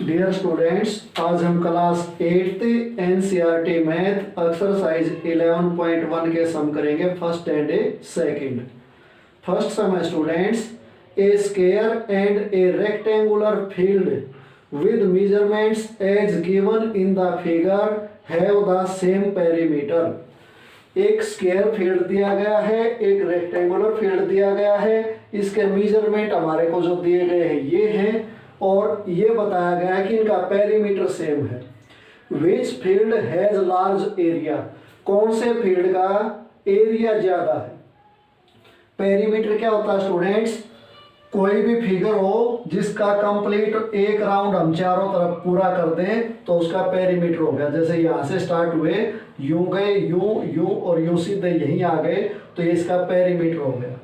Dear students, आज हम class 8 NCERT math exercise 11.1 के सम करेंगे first and a second. First sum है students, a square and a rectangular field with measurements as given in the figure have the same perimeter। एक square field दिया गया है, एक rectangular field दिया गया है। इसके मेजरमेंट हमारे को जो दिए गए हैं ये हैं और ये बताया गया है कि इनका पेरीमीटर सेम है। Which field has large area, कौन से फील्ड का एरिया ज्यादा है। पेरीमीटर क्या होता है स्टूडेंट्स, कोई भी फिगर हो जिसका कंप्लीट एक राउंड हम चारों तरफ पूरा कर दें तो उसका पेरीमीटर हो गया। जैसे यहाँ से स्टार्ट हुए, यूं गए, यूं यूं और यूं सीधे यहीं आ गए तो ये इसका पेरीमीटर हो गया।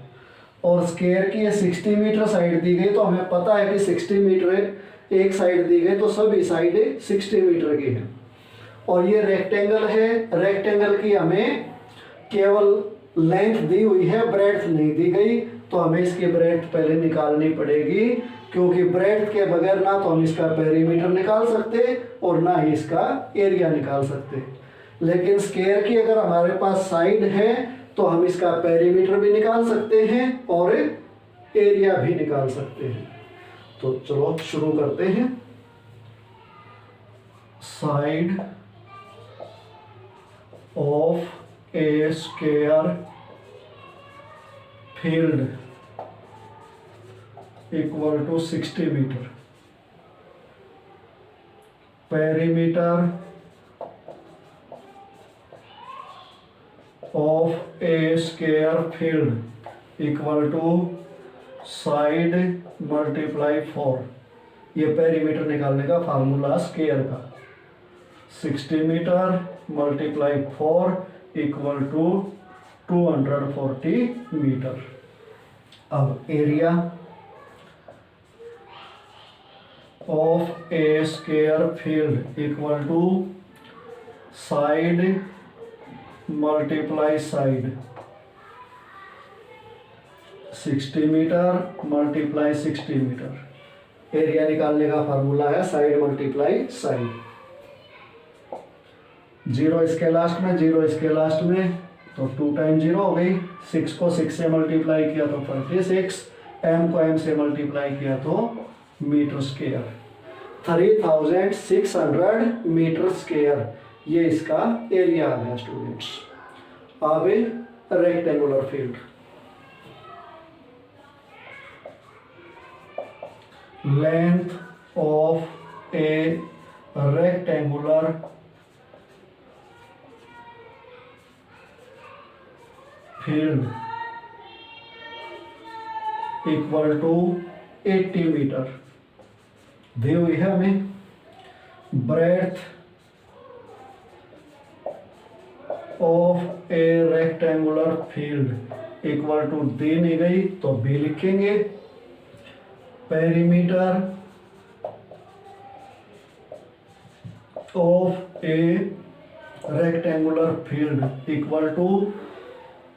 और स्क्वायर की ये 60 मीटर साइड दी गई तो हमें पता है कि 60 मीटर एक साइड दी गई तो सभी साइड 60 मीटर की है। और ये रेक्टेंगल है, रेक्टेंगल की हमें केवल लेंथ दी हुई है, ब्रेड्थ नहीं दी गई, तो हमें इसकी ब्रेड्थ पहले निकालनी पड़ेगी, क्योंकि ब्रेड्थ के बगैर ना तो हम इसका पेरीमीटर निकाल सकते और ना ही इसका एरिया निकाल सकते। लेकिन स्क्वायर की अगर हमारे पास साइड है तो हम इसका पेरीमीटर भी निकाल सकते हैं और एरिया भी निकाल सकते हैं। तो चलो शुरू करते हैं। Side of a square field equal to 60 metre. Perimeter of a square field equal to side multiply 4। ये पेरीमीटर निकालने का फार्मूला स्क्वायर का। 60 metre multiply 4 equal to 240 metre. अब area of a square field equal to side multiply side. 60 metre multiply 60 metre. Area निकालने का formula है side multiply side. 0 इसके last में, 0 इसके लास्ट में, तो 2 टाइम 0 हो गई। 6 को 6 से मल्टीप्लाई किया तो 36, m को m से मल्टीप्लाई किया तो मीटर स्क्वायर। 3600 मीटर स्क्वायर ये इसका एरिया आ गया स्टूडेंट्स। अब rectangular field, length of a rectangular field equal to 80 metre दी हुई है हमें। Breadth of a rectangular field equal to दी नहीं गई तो बी लिखेंगे। Perimeter of a rectangular field equal to,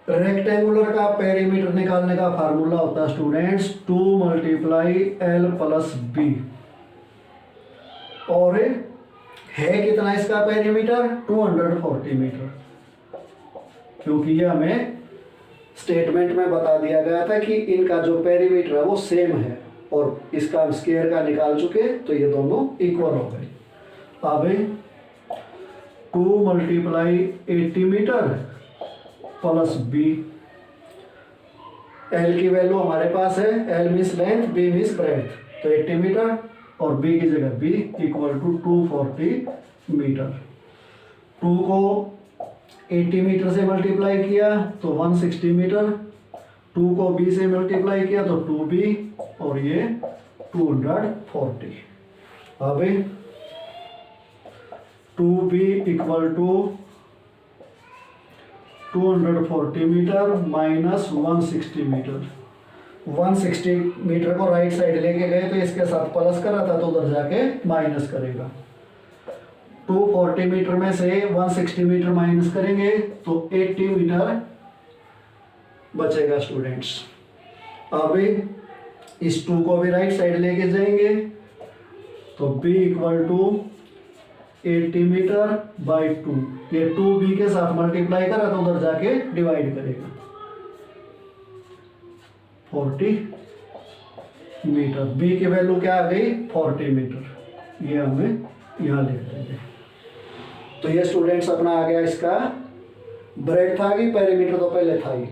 rectangular का पेरीमीटर निकालने का फार्मूला होता है students 2 multiply L plus B. और है कितना इसका पेरीमीटर 240 मीटर, क्योंकि ये हमें स्टेटमेंट में बता दिया गया था कि इनका जो पेरीमीटर है वो सेम है और इसका स्क्वायर का निकाल चुके तो ये दोनों इक्वल हो गए। अब 2 multiply 80 metre plus B. L की वैल्यू हमारे पास है, L means length, B means breadth, तो 80 मीटर और बी की जगह बी इक्वल टू 240 मीटर। 2 को 80 मीटर से मल्टीप्लाई किया तो 160 मीटर, 2 को बी से मल्टीप्लाई किया तो 2b और ये 240। अब 2b equal to 240 metre minus 160 metre. 160 metre को राइट साइड लेके गए तो इसके साथ प्लस कर रहा था तो उधर जाके माइनस करेगा। 240 मीटर में से 160 मीटर माइनस करेंगे तो 80 मीटर बचेगा स्टूडेंट्स। अब इस 2 को भी राइट साइड लेके जाएंगे तो b equal to 80 metre by 2, ये 2b के साथ मल्टीप्लाई करा तो उधर जाके डिवाइड करेगा, 40 मीटर। b की वैल्यू क्या आ गई 40 मीटर, ये हमें यहाँ लिख देंगे। तो ये स्टूडेंट्स अपना आ गया, इसका ब्रेड था कि पेरीमीटर तो पहले था ही।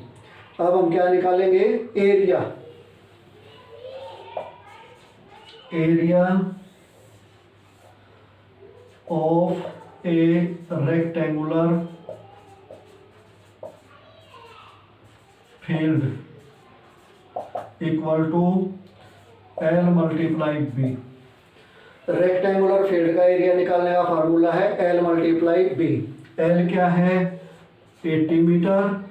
अब हम क्या निकालेंगे, area. Area of a rectangular field equal to L multiply B. Rectangular field का एरिया निकालने का फार्मूला है एल मल्टीप्लाई बी। एल क्या है 80 मीटर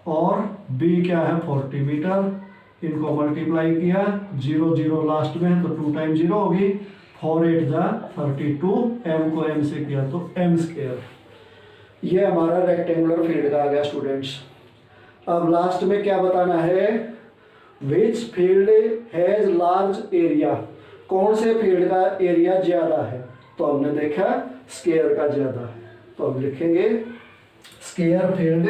और बी क्या है 40 मीटर। इनको मल्टीप्लाई किया, 0 0 लास्ट में तो 2 टाइम 0 होगी, 4 8 जा 32, m को m से किया तो m स्क्वायर। ये हमारा रेक्टेंगुलर फील्ड का आ गया स्टूडेंट्स। अब लास्ट में क्या बताना है, which field has large area, कौन से फील्ड का एरिया ज्यादा है। तो हमने देखा स्क्वायर का ज्यादा है, तो हम लिखेंगे square field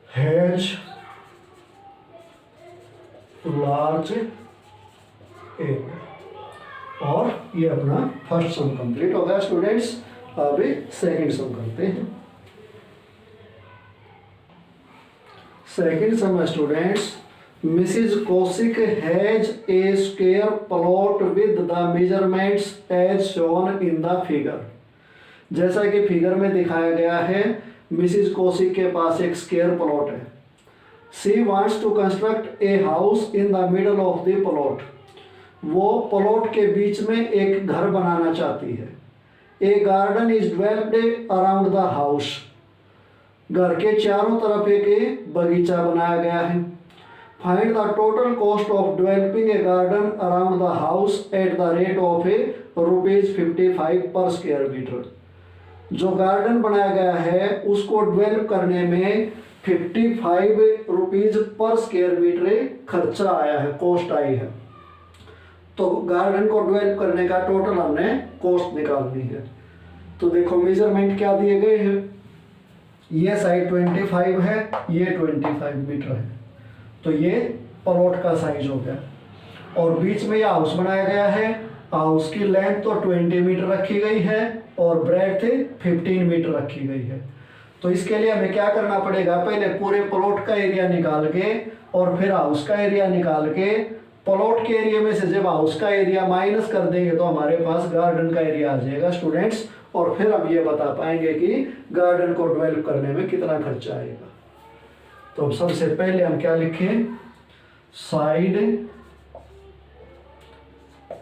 has large area. और ये अपना फर्स्ट सम कंप्लीट हो गया स्टूडेंट्स। अब सेकंड सम करते हैं। Second sum students, Mrs Kaushik has a square plot with the measurements as shown in the figure. जैसा कि फिगर में दिखाया गया है, मिसिज कौशिक के पास एक स्क्वायर प्लॉट है। She wants to construct a house in the middle of the plot. वो प्लॉट के बीच में एक घर बनाना चाहती है। A garden is developed around the house. घर के चारों तरफ एक बगीचा बनाया गया है। Find the total cost of developing a garden around the house at the rate of ₹55 per square metre. जो गार्डन बनाया गया है उसको डेवलप करने में 55 रुपीज पर स्क्वायर मीटर खर्चा आया है, कॉस्ट आई है। तो गार्डन को डेवलप करने का टोटल हमने कॉस्ट निकालनी है। तो देखो मेजरमेंट क्या दिए गए हैं, ये साइड 25 है, ये 25 मीटर है, तो ये प्लॉट का साइज हो गया। और बीच में ये हाउस बनाया गया है, हाउस की लेंथ तो 20 मीटर रखी गई है और ब्रेड्थ 15 मीटर रखी गई है। तो इसके लिए हमें क्या करना पड़ेगा, पहले पूरे प्लॉट का एरिया निकाल के और फिर हाउस का एरिया निकाल के, प्लॉट के एरिया में से जब हाउस का एरिया माइनस कर देंगे तो हमारे पास गार्डन का एरिया आ जाएगा स्टूडेंट्स। और फिर हम ये बता पाएंगे कि गार्डन को डेवलप करने में कितना खर्चा आएगा। तो अब सबसे पहले हम क्या लिखें, side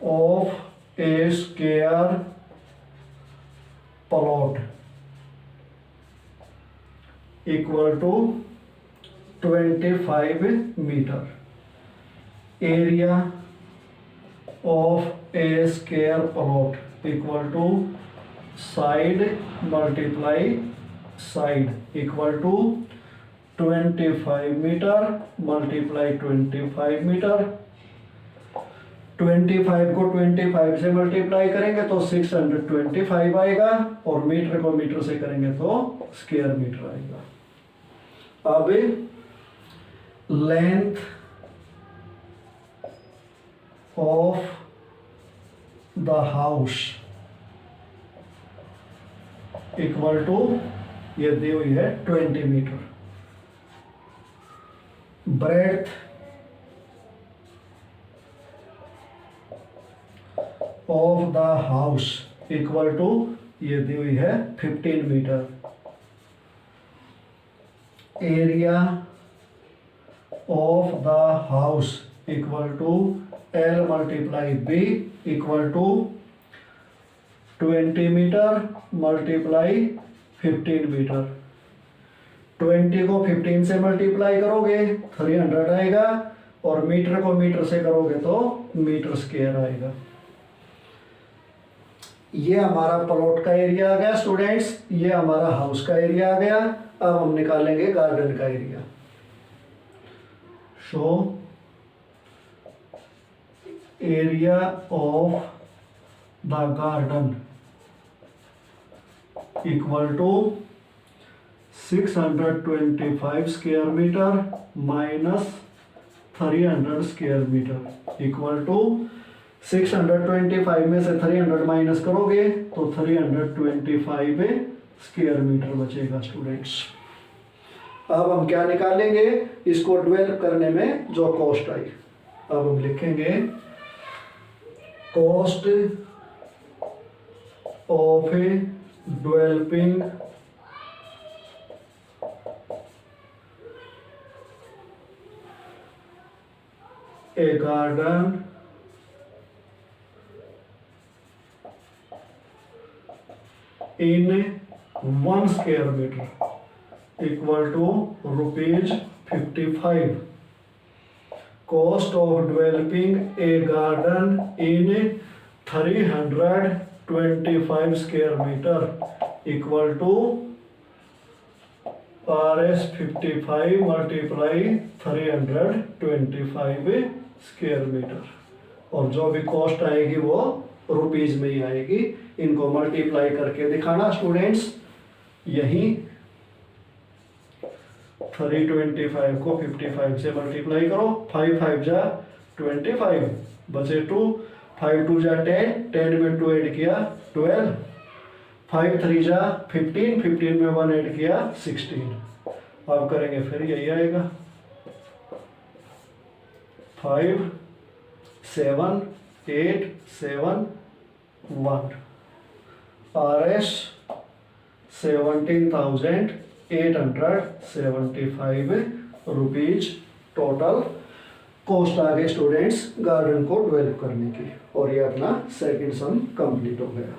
of a square plot equal to 25 metre. Area of a square plot equal to side multiply side equal to 25 metre multiply 25 metre. 25 को 25 से मल्टीप्लाई करेंगे तो 625 आएगा और मीटर को मीटर से करेंगे तो स्क्वायर मीटर आएगा। अब length of the house equal to, ये दी हुई है 20 metre. Breadth of the house equal to, ये दी हुई है 15 metre. Area of the house equal to L multiply B equal to 20 metre multiply 15 metre. 20 को 15 से मल्टीप्लाई करोगे 300 आएगा और मीटर को मीटर से करोगे तो मीटर स्क्वायर आएगा। ये हमारा प्लॉट का एरिया आ गया स्टूडेंट्स, ये हमारा हाउस का एरिया आ गया। अब हम निकालेंगे गार्डन का area. So area of the garden equal to 625 square metre minus 300 square metre equal to 625 में से 300 माइनस करोगे तो 325 स्क्वायर मीटर बचेगा स्टूडेंट्स। अब हम क्या निकालेंगे, इसको डेवलप करने में जो कॉस्ट आई। अब हम लिखेंगे cost of a developing a garden in 1 square meter equal to rupees 55. Cost of developing a garden in 325 square meter equal to RS 55 multiply 325 square metre, और जो भी कॉस्ट आएगी वो रुपीज में ही आएगी। इनको मल्टीप्लाई करके दिखाना स्टूडेंट्स। यही 325 को 55 से मल्टीप्लाई करो, 5 5 जा 25 बचे 2, 5 2 जा 10, 10 में 2 ऐड किया 12, 5 3 जा 15, 15 में 1 ऐड किया 16। अब करेंगे फिर यही आएगा 5 7 8 7 1 RS 17,875 रुपीज टोटल कॉस्ट आ गए स्टूडेंट्स गार्डन को डेवलप करने की। और ये अपना सेकंड सम कंप्लीट हो गया।